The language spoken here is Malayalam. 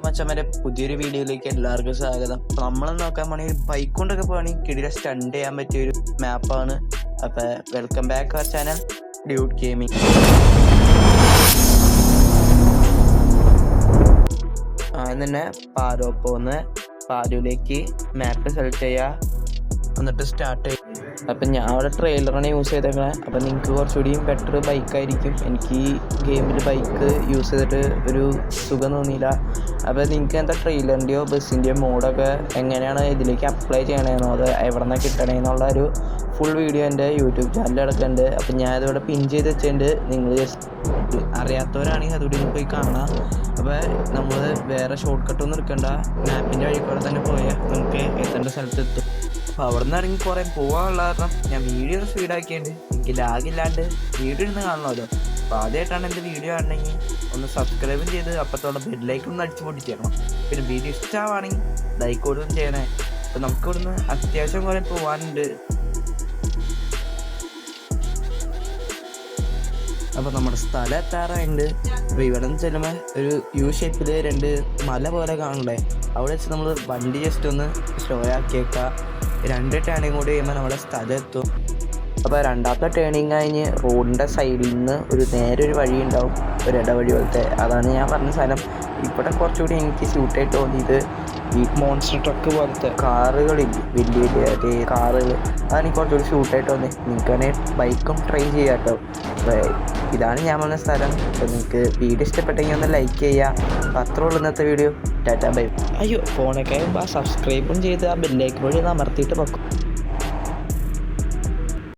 മച്ചന്മാരെ പുതിയൊരു വീഡിയോയിലേക്ക് എല്ലാവർക്കും സ്വാഗതം. നമ്മളെന്ന് നോക്കാൻ പോണെങ്കിൽ ബൈക്ക് കൊണ്ടൊക്കെ പോവാണെങ്കിൽ കിടില സ്റ്റണ്ട് ചെയ്യാൻ പറ്റിയ ഒരു മാപ്പാണ്. അപ്പൊ welcome back our channel Dude Gaming. ആദ്യം തന്നെ പാലോപ്പോന്ന് പാലുവിലേക്ക് മാപ്പ് സെലക്ട് ചെയ്യുക, എന്നിട്ട് സ്റ്റാർട്ട് ചെയ്യും. അപ്പം ഞാൻ അവിടെ ട്രെയിലറാണ് യൂസ് ചെയ്തേക്കണേ. അപ്പം നിങ്ങൾക്ക് കുറച്ചുകൂടി ബെറ്റർ ബൈക്കായിരിക്കും. എനിക്ക് ഈ ഗെയിമിൽ ബൈക്ക് യൂസ് ചെയ്തിട്ട് ഒരു സുഖം തോന്നിയില്ല. അപ്പോൾ നിങ്ങൾക്ക് എന്താ ട്രെയിലറിൻ്റെയോ ബസ്സിൻ്റെയോ മോഡൊക്കെ എങ്ങനെയാണ് ഇതിലേക്ക് അപ്ലൈ ചെയ്യണമെന്നോ അത് എവിടെ നിന്നാണ് കിട്ടണമെന്നുള്ള ഒരു ഫുൾ വീഡിയോ എൻ്റെ യൂട്യൂബ് ചാനലിൽ കിടക്കുന്നുണ്ട്. അപ്പം ഞാൻ ഇതിവിടെ പിൻ ചെയ്ത് വെച്ചിട്ടുണ്ട്. നിങ്ങൾ ജസ്റ്റ് അറിയാത്തവരാണെങ്കിൽ അതുകൂടി പോയി കാണാം. അപ്പോൾ നമ്മൾ വേറെ ഷോർട്ട് കട്ടൊന്നും എടുക്കണ്ട, മാപ്പിൻ്റെ വഴി കൂടെ തന്നെ പോയാൽ നമുക്ക് എത്തേണ്ട സ്ഥലത്തെത്തും. അപ്പോൾ അവിടെ നിന്ന് ഇറങ്ങി കുറേ പോകാനുള്ള കാരണം ഞാൻ വീഡിയോ സ്പീഡാക്കിയുണ്ട്. എനിക്ക് ലാഗില്ലാണ്ട് വീഡിയോ ഇരുന്ന് കാണണമല്ലോ. അപ്പോൾ ആദ്യമായിട്ടാണ് എൻ്റെ വീഡിയോ കാണണമെങ്കിൽ ഒന്ന് സബ്സ്ക്രൈബും ചെയ്ത് അപ്പത്തോടെ ബെല്ലൈക്കൺ ഒന്ന് അടിച്ച് പൊട്ടിച്ചേക്കണം. പിന്നെ വീഡിയോ ഇഷ്ടമാണെങ്കിൽ ലൈക്ക് കൊടുക്കും ചെയ്യണേ. അപ്പോൾ നമുക്ക് ഇവിടുന്ന് അത്യാവശ്യം കുറേ പോകാനുണ്ട്. അപ്പോൾ നമ്മുടെ സ്ഥലം എത്താറായിട്ടുണ്ട്. അപ്പോൾ ഇവിടെ നിന്ന് ചെല്ലുമ്പോൾ ഒരു യു ഷേപ്പിൽ രണ്ട് മല പോലെ കാണണ്ടേ, അവിടെ വെച്ച് നമ്മൾ വണ്ടി ജസ്റ്റ് ഒന്ന് സ്ലോ ആക്കിയേക്കാം. 2 ടേണിങ് കൂടി കഴിയുമ്പോൾ നമ്മുടെ സ്ഥലം എത്തും. അപ്പോൾ രണ്ടാമത്തെ ടേണിങ് കഴിഞ്ഞ് റോഡിൻ്റെ സൈഡിൽ നിന്ന് നേരെ ഒരു വഴി ഉണ്ടാവും, ഒരു ഇടവഴി പോലത്തെ. അതാണ് ഞാൻ പറഞ്ഞ സ്ഥലം. ഇവിടെ കുറച്ചുകൂടി എനിക്ക് സ്യൂട്ടായിട്ട് തോന്നിയത് ഈ മോൺസ്റ്റർ ട്രക്ക് പോലത്തെ കാറുകളില്ല, വലിയ വലിയ കാറുകൾ. അതാണ് എനിക്ക് കുറച്ചുകൂടി സ്യൂട്ടായിട്ട് തോന്നി. നിങ്ങൾക്ക് വേണമെങ്കിൽ ബൈക്കും ട്രൈ ചെയ്യാം കേട്ടോ. അപ്പോൾ ഇതാണ് ഞാൻ പറഞ്ഞ സ്ഥലം. അപ്പോൾ നിങ്ങൾക്ക് വീഡിയോ ഇഷ്ടപ്പെട്ടെങ്കിൽ ഒന്ന് ലൈക്ക് ചെയ്യുക. അത്രേ ഉള്ളൂ ഇന്നത്തെ വീഡിയോ. Tata bye. അയ്യോ, ഫോണൊക്കെ സബ്സ്ക്രൈബും ചെയ്ത് ആ ബെല്ലൈക്കൺ വഴി ഒന്ന് അമർത്തിയിട്ട് വെക്കും.